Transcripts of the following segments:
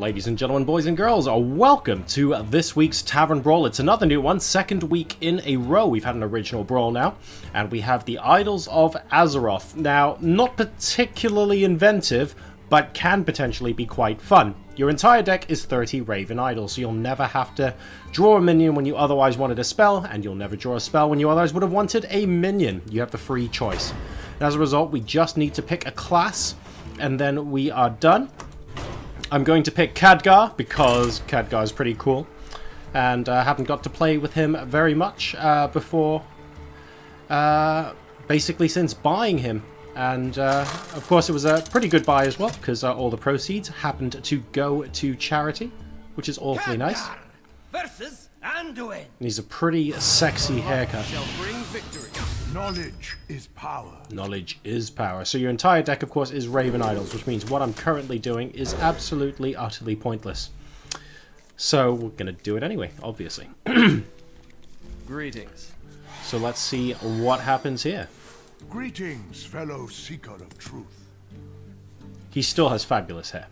Ladies and gentlemen, boys and girls, welcome to this week's Tavern Brawl. It's another new one, second week in a row. We've had an original brawl now, and we have the Idols of Azeroth. Now, not particularly inventive, but can potentially be quite fun. Your entire deck is 30 Raven Idols, so you'll never have to draw a minion when you otherwise wanted a spell, and you'll never draw a spell when you otherwise would have wanted a minion. You have the free choice. And as a result, we just need to pick a class, and then we are done. I'm going to pick Khadgar because Khadgar is pretty cool, and I haven't got to play with him very much before, basically since buying him. And of course it was a pretty good buy as well, because all the proceeds happened to go to charity, which is awfully nice. Versus Anduin. And he's a pretty sexy haircut. Shall bring victory. Knowledge is power. Knowledge is power. So your entire deck, of course, is Raven Idols, which means what I'm currently doing is absolutely, utterly pointless. So we're going to do it anyway, obviously. Greetings. So let's see what happens here. Greetings, fellow seeker of truth. He still has fabulous hair.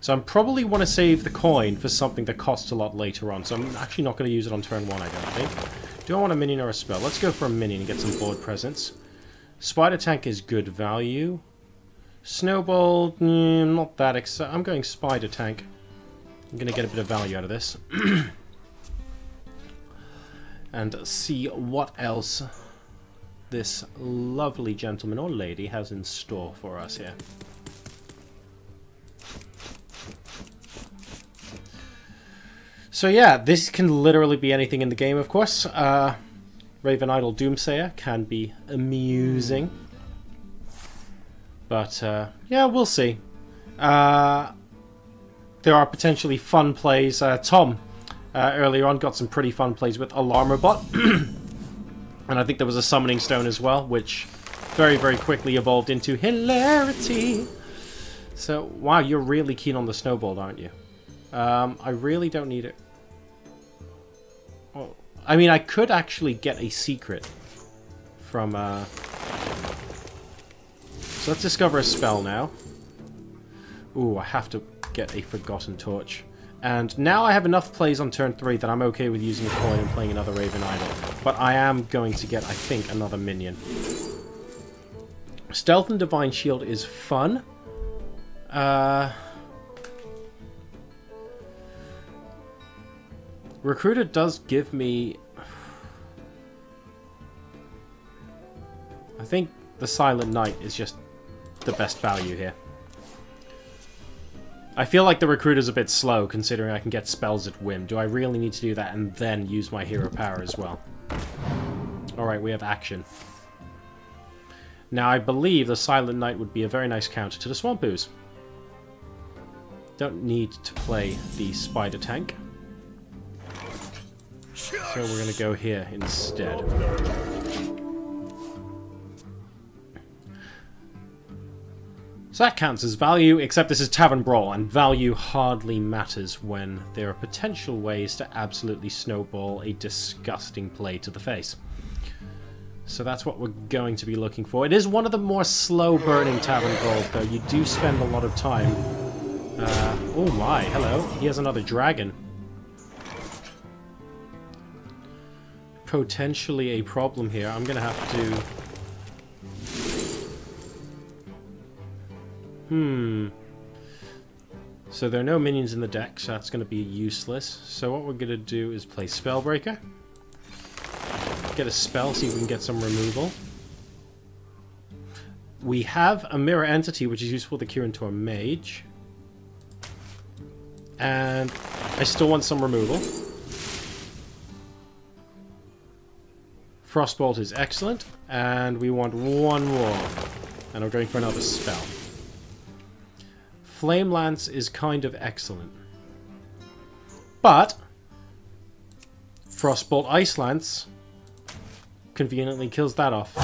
So I probably want to save the coin for something that costs a lot later on. So I'm actually not going to use it on turn 1, I don't think. Do I want a minion or a spell? Let's go for a minion and get some board presence. Spider Tank is good value. Snowball, not that exciting. I'm going Spider Tank. I'm going to get a bit of value out of this. And see what else this lovely gentleman or lady has in store for us here. So yeah, this can literally be anything in the game, of course. Raven Idol Doomsayer can be amusing. But yeah, we'll see. There are potentially fun plays. Tom earlier on got some pretty fun plays with Alarmobot. And I think there was a Summoning Stone as well, which very, very quickly evolved into hilarity. So, wow, you're really keen on the Snowball, aren't you? I really don't need it. Oh, I mean, I could actually get a secret from, So let's discover a spell now. Ooh, I have to get a Forgotten Torch. And now I have enough plays on turn 3 that I'm okay with using a coin and playing another Raven Idol. But I am going to get, I think, another minion. Stealth and Divine Shield is fun. Recruiter does give me... I think the Silent Knight is just the best value here. I feel like the Recruiter's a bit slow, considering I can get spells at whim. Do I really need to do that and then use my hero power as well? Alright, we have action. Now, I believe the Silent Knight would be a very nice counter to the Swamp Ooze. Don't need to play the Spider Tank. So we're going to go here instead. So that counts as value, except this is Tavern Brawl, and value hardly matters when there are potential ways to absolutely snowball a disgusting play to the face. So that's what we're going to be looking for. It is one of the more slow-burning Tavern Brawls, though. You do spend a lot of time. Oh my, hello. He has another dragon. Potentially a problem here. I'm going to have to... So there are no minions in the deck, so that's going to be useless. So what we're going to do is play Spellbreaker. Get a spell, see if we can get some removal. We have a Mirror Entity, which is useful to cure into a mage. And I still want some removal. Frostbolt is excellent, and we want one more. And we're going for another spell. Flame Lance is kind of excellent. But Frostbolt Ice Lance conveniently kills that off.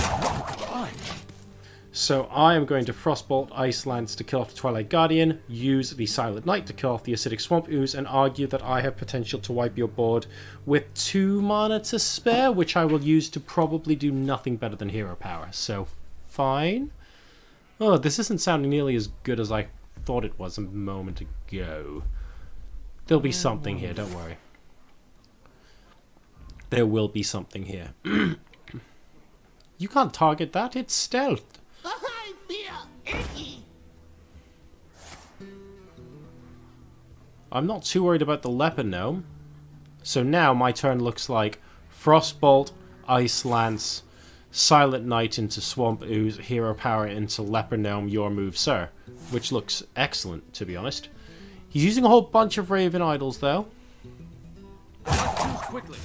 So I am going to Frostbolt Ice Lance to kill off the Twilight Guardian, use the Silent Knight to kill off the Acidic Swamp Ooze, and argue that I have potential to wipe your board with 2 mana to spare, which I will use to probably do nothing better than hero power. So, fine. Oh, this isn't sounding nearly as good as I thought it was a moment ago. There'll be something here, don't worry. There will be something here. You can't target that, it's stealth. I feel icky. I'm not too worried about the leopard gnome. So now my turn looks like Frostbolt, Ice Lance, Silent Knight into Swamp Ooze, Hero Power into Leopard Gnome, your move, sir. Which looks excellent, to be honest. He's using a whole bunch of Raven Idols, though. Quickly.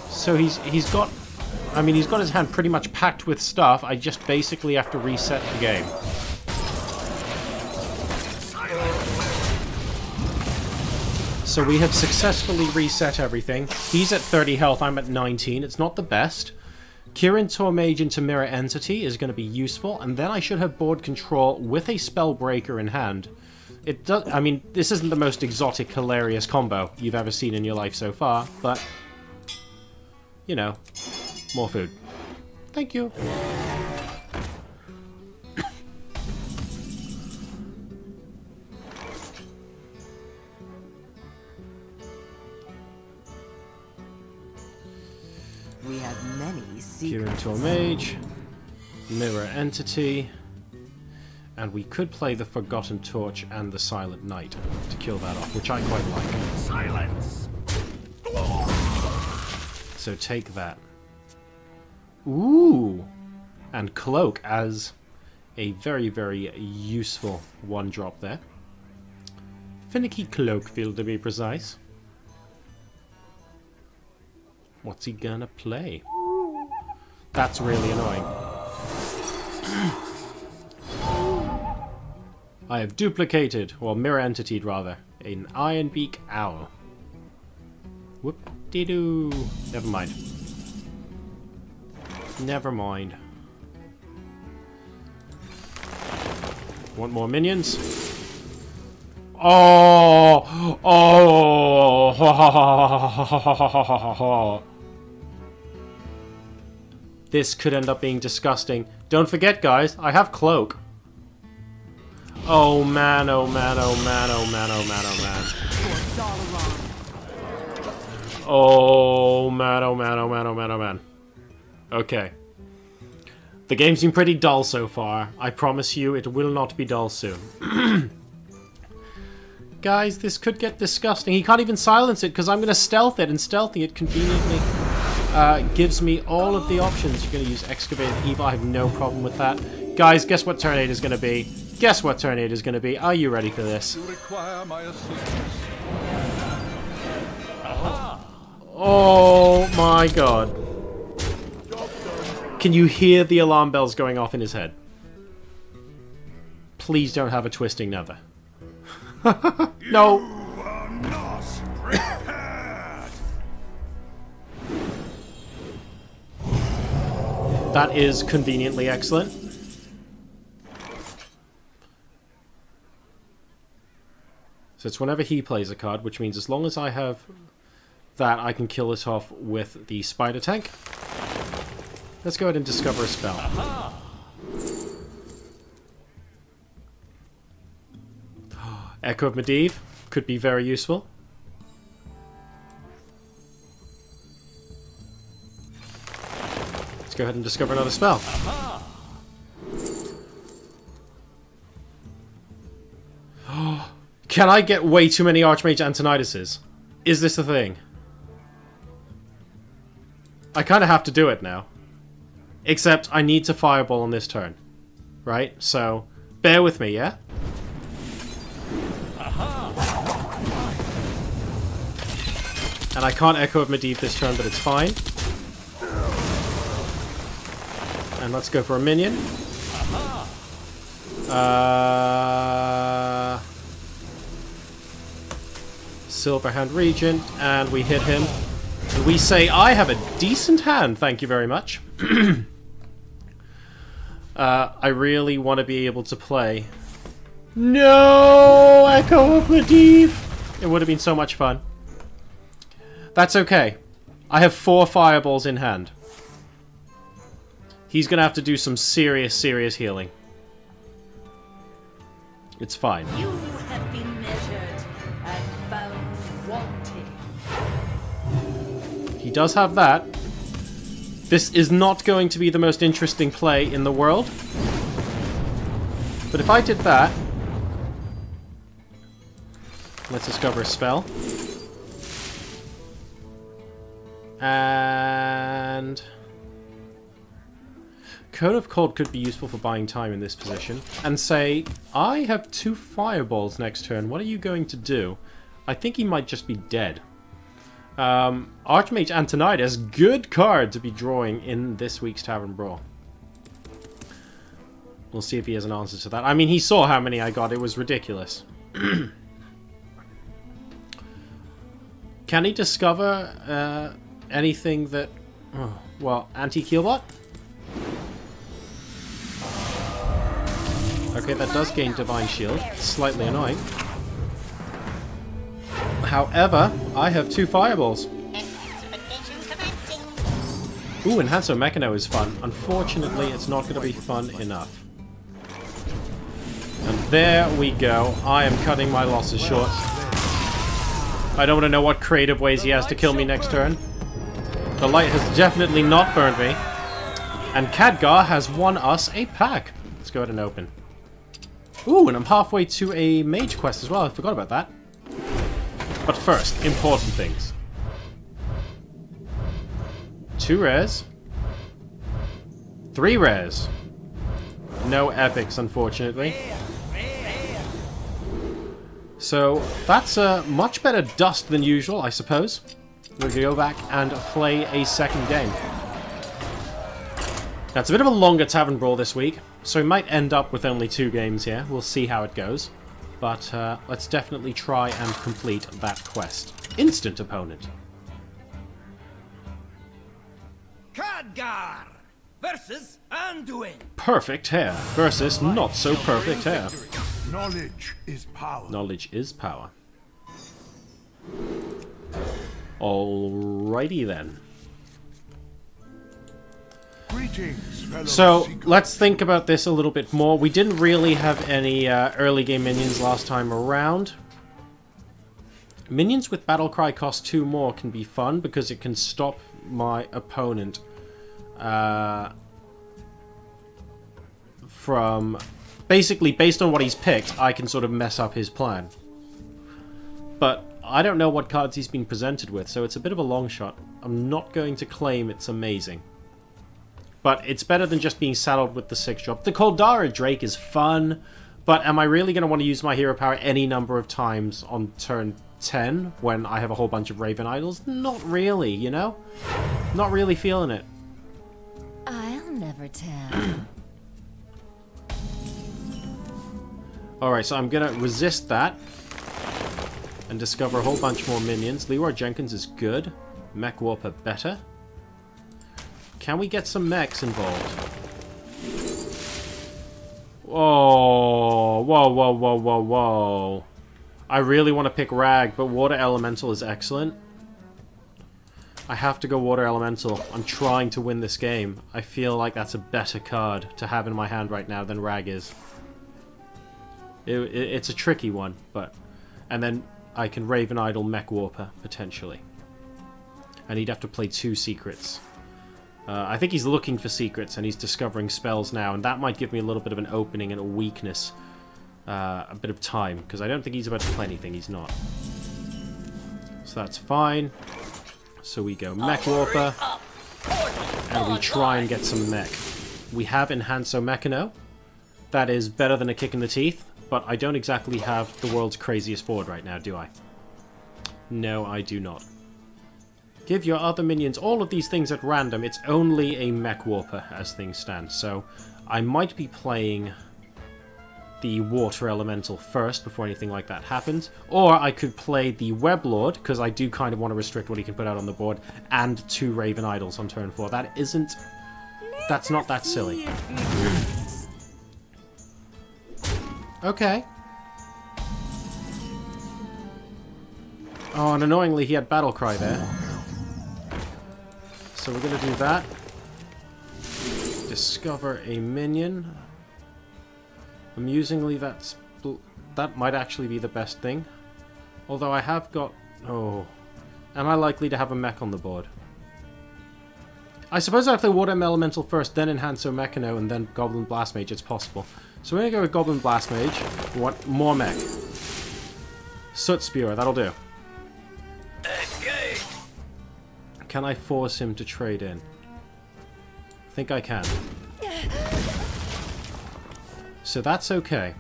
So he's got... I mean, he's got his hand pretty much packed with stuff. I just basically have to reset the game. So we have successfully reset everything. He's at 30 health, I'm at 19. It's not the best. Kirin Tormage into Mirror Entity is going to be useful, and then I should have board control with a Spellbreaker in hand. It does. I mean, this isn't the most exotic, hilarious combo you've ever seen in your life so far, but, you know, more food. Thank you. We have many Kirin secrets. Tormage, Mirror Entity, and we could play the Forgotten Torch and the Silent Knight to kill that off, which I quite like. Silence. So take that. Ooh! And Cloak as a very, very useful one-drop there. Finicky Cloakfield, to be precise. What's he gonna play? That's really annoying. I have duplicated, or mirror entitied rather, an Ironbeak Owl. Whoop-de-doo. Never mind. Never mind. Want more minions? Oh! Oh! This could end up being disgusting. Don't forget, guys, I have Cloak. Oh man, oh man, oh man, oh man, oh man, oh man. Oh man, oh man, oh man, oh man, oh man. Okay. The game seemed pretty dull so far. I promise you it will not be dull soon. Guys, this could get disgusting. He can't even silence it because I'm going to stealth it, and stealthing it conveniently gives me all of the options. You're going to use Excavated Evil. I have no problem with that. Guys, guess what turn 8 is going to be? Guess what turn 8 is going to be? Are you ready for this? You require my assistance. Oh my god. Can you hear the alarm bells going off in his head? Please don't have a twisting nether. No. You are not prepared. That is conveniently excellent. So it's whenever he plays a card, which means as long as I have that, I can kill it off with the spider tank. Let's go ahead and discover a spell. Aha. Echo of Medivh could be very useful. Let's go ahead and discover another spell. Can I get way too many Archmage Antonitises? Is this a thing? I kind of have to do it now. Except I need to Fireball on this turn. Right? So, bear with me, yeah? And I can't Echo of Medivh this turn, but it's fine. And let's go for a minion. Silverhand Regent, and we hit him. And we say, I have a decent hand, thank you very much. I really want to be able to play. No! Echo of Medivh! It would have been so much fun. That's okay. I have 4 fireballs in hand. He's going to have to do some serious, serious healing. It's fine. You have been measured and found wanting. He does have that. This is not going to be the most interesting play in the world. But if I did that... Let's discover a spell. And... Cone of Cold could be useful for buying time in this position. And say, I have 2 fireballs next turn. What are you going to do? I think he might just be dead. Archmage Antonidas, good card to be drawing in this week's Tavern Brawl. We'll see if he has an answer to that. I mean, he saw how many I got. It was ridiculous. Can he discover anything that... Oh, well, anti-Keelbot? Okay, that does gain Divine Shield. Slightly annoying. However, I have 2 fireballs. Ooh, Enhancer Mechano is fun. Unfortunately, it's not going to be fun enough. And there we go. I am cutting my losses short. I don't want to know what creative ways he has to kill me next turn. The light has definitely not burned me. And Khadgar has won us a pack. Let's go ahead and open. Ooh, and I'm halfway to a mage quest as well. I forgot about that. But first, important things. 2 rares. 3 rares. No epics, unfortunately. So, that's a much better dust than usual, I suppose. We're going to go back and play a second game. Now, it's a bit of a longer Tavern Brawl this week, so we might end up with only 2 games here. We'll see how it goes. But let's definitely try and complete that quest. Instant opponent. Khadgar versus Anduin. Perfect hair versus not so perfect hair. Knowledge is power. Knowledge is power. Alrighty then. Greetings, fellow So, seekers. let's think about this a little bit more. We didn't really have any early game minions last time around. Minions with Battlecry cost 2 more can be fun because it can stop my opponent from... Basically, based on what he's picked, I can sort of mess up his plan. But I don't know what cards he's been presented with, so it's a bit of a long shot. I'm not going to claim it's amazing. But it's better than just being saddled with the 6-drop. The Koldara Drake is fun, but am I really going to want to use my hero power any number of times on turn 10 when I have a whole bunch of Raven Idols? Not really, you know? Not really feeling it. I'll never tell. Alright, so I'm going to resist that and discover a whole bunch more minions. Leroy Jenkins is good. Mech Warper better. Can we get some mechs involved? Whoa, whoa, whoa, whoa, whoa, whoa. I really want to pick Rag, but Water Elemental is excellent. I have to go Water Elemental. I'm trying to win this game. I feel like that's a better card to have in my hand right now than Rag is. It's a tricky one, but... And then I can Raven Idol Mech Warper, potentially. And he'd have to play 2 secrets. I think he's looking for secrets, and he's discovering spells now, and that might give me a little bit of an opening and a weakness. A bit of time, because I don't think he's about to play anything. He's not. So that's fine. So we go Mech Warper, and we try and get some mech. We have Enhancer Mechano. That is better than a kick in the teeth, but I don't exactly have the world's craziest board right now, do I? No, I do not. Give your other minions all of these things at random. It's only a Mech Warper as things stand, so I might be playing the Water Elemental first before anything like that happens. Or I could play the Weblord, because I do kind of want to restrict what he can put out on the board, and 2 Raven Idols on turn 4. That isn't... That's not that silly. Okay. Oh, and annoyingly he had Battlecry there. So we're going to do that. Discover a minion. Amusingly, that's That might actually be the best thing. Although I have got... Oh. Am I likely to have a mech on the board? I suppose I play Water Elemental first, then Enhancer Mechano, and then Goblin Blast Mage. It's possible. So we're going to go with Goblin Blast Mage. We want more mech. Soot Spewer, that'll do. Can I force him to trade in? I think I can. So that's okay.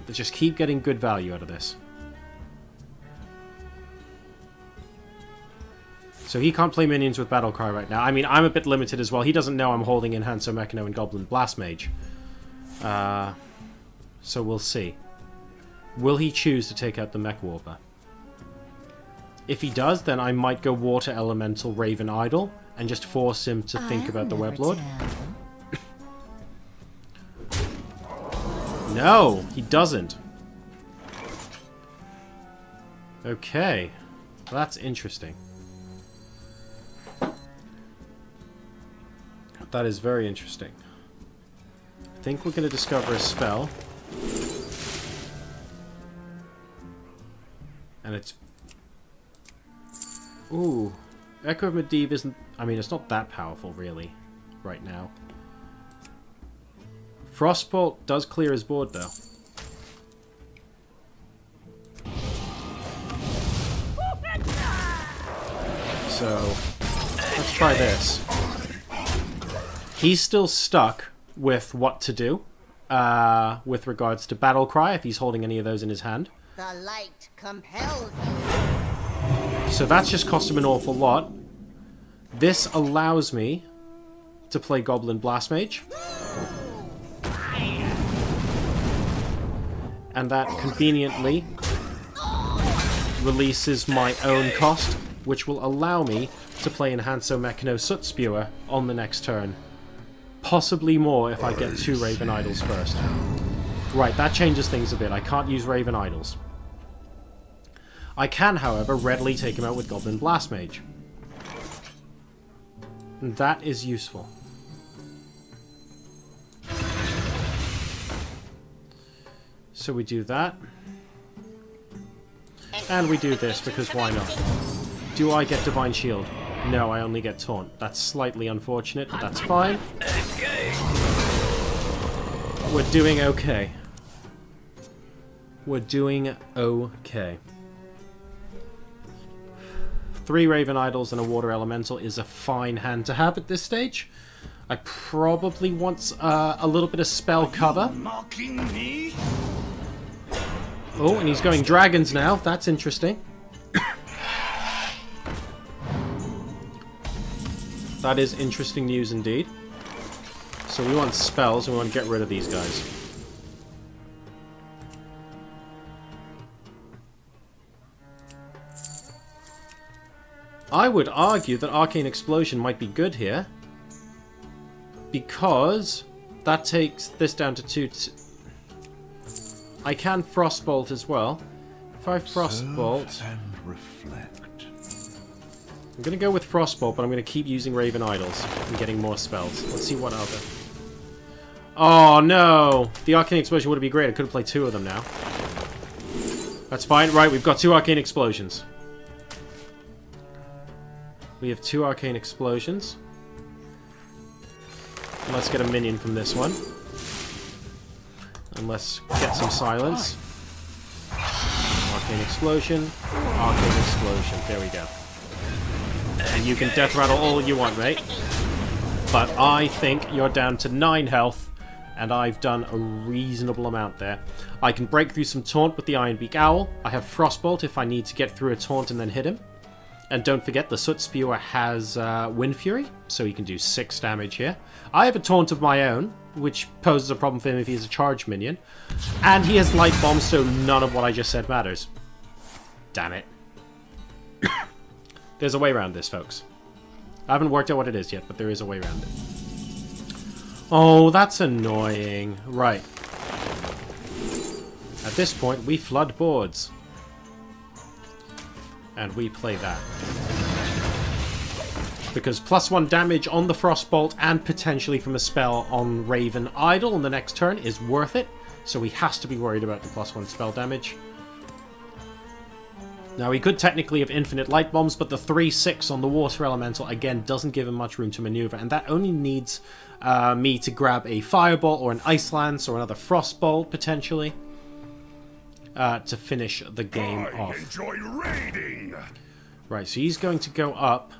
Let's just keep getting good value out of this. So he can't play minions with Battlecry right now. I mean, I'm a bit limited as well. He doesn't know I'm holding Enhancer Mechano and Goblin Blast Mage. So we'll see. Will he choose to take out the Mech Warper? If he does, then I might go Water Elemental Raven Idol and just force him to think about the Weblord. No, he doesn't. Okay. Well, that's interesting. That is very interesting. I think we're going to discover a spell. And it's... Ooh. Echo of Medivh isn't... I mean, it's not that powerful, really, right now. Frostbolt does clear his board, though. So, let's try this. He's still stuck with what to do with regards to Battlecry, if he's holding any of those in his hand. The light compels. So that's just cost him an awful lot. This allows me to play Goblin Blast Mage. And that conveniently releases my own cost, which will allow me to play Enhancer Mechano Soot Spewer on the next turn. Possibly more if I get 2 Raven Idols first. Right, that changes things a bit. I can't use Raven Idols. I can, however, readily take him out with Goblin Blast Mage. And that is useful. So we do that. And we do this, because why not? Do I get Divine Shield? No, I only get Taunt. That's slightly unfortunate, but that's fine. We're doing okay. We're doing okay. 3 Raven Idols and a Water Elemental is a fine hand to have at this stage. I probably want a little bit of spell cover. Oh, and he's going dragons now. That's interesting. That is interesting news indeed. So we want spells, and we want to get rid of these guys. I would argue that Arcane Explosion might be good here, because that takes this down to 2. I can Frostbolt as well. If I Frostbolt... and reflect. I'm going to go with Frostbolt, but I'm going to keep using Raven Idols and getting more spells. Let's see what other... Oh, no! The Arcane Explosion would be great. I could have played 2 of them now. That's fine. Right, we've got 2 Arcane Explosions. We have 2 Arcane Explosions. Let's get a minion from this one. And let's get some silence. Arcane Explosion. Arcane Explosion. There we go. And you can death rattle all you want, mate. But I think you're down to 9 health, and I've done a reasonable amount there. I can break through some taunt with the Ironbeak Owl. I have Frostbolt if I need to get through a taunt and then hit him. And don't forget, the Soot Spewer has Wind Fury, so he can do 6 damage here. I have a taunt of my own, which poses a problem for him if he has a charged minion. And he has Light Bomb, so none of what I just said matters. Damn it. There's a way around this, folks. I haven't worked out what it is yet, but there is a way around it. Oh, that's annoying. Right. At this point, we flood boards. And we play that. Because +1 damage on the Frostbolt and potentially from a spell on Raven Idol on the next turn is worth it. so he has to be worried about the +1 spell damage. Now, he could technically have infinite light bombs, but the 3/6 on the water elemental, again, doesn't give him much room to maneuver, and that only needs me to grab a fireball or an ice lance or another frostbolt, potentially, to finish the game off. Enjoy raiding. Right, so he's going to go up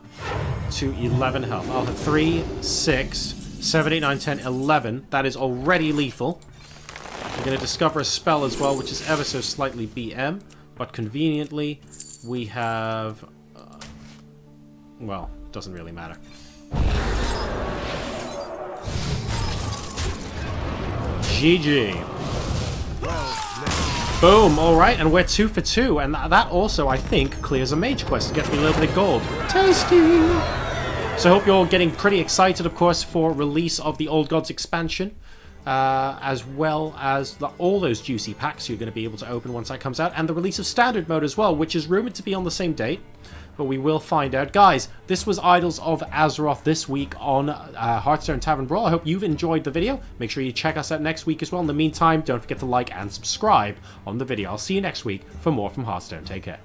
to 11 health. I'll have 3, 6, 7, 8, 9, 10, 11. That is already lethal. I'm going to discover a spell as well, which is ever so slightly BM. But conveniently, we have... well, doesn't really matter. GG. Boom, alright, and we're 2 for 2. And that also, I think, clears a mage quest and gets me a little bit of gold. Tasty! So I hope you're all getting pretty excited, of course, for release of the Old Gods expansion. As well as all those juicy packs you're going to be able to open once that comes out, and the release of Standard Mode as well, which is rumored to be on the same date, but we will find out. Guys, this was Idols of Azeroth this week on Hearthstone Tavern Brawl. I hope you've enjoyed the video. Make sure you check us out next week as well. In the meantime, don't forget to like and subscribe on the video. I'll see you next week for more from Hearthstone. Take care.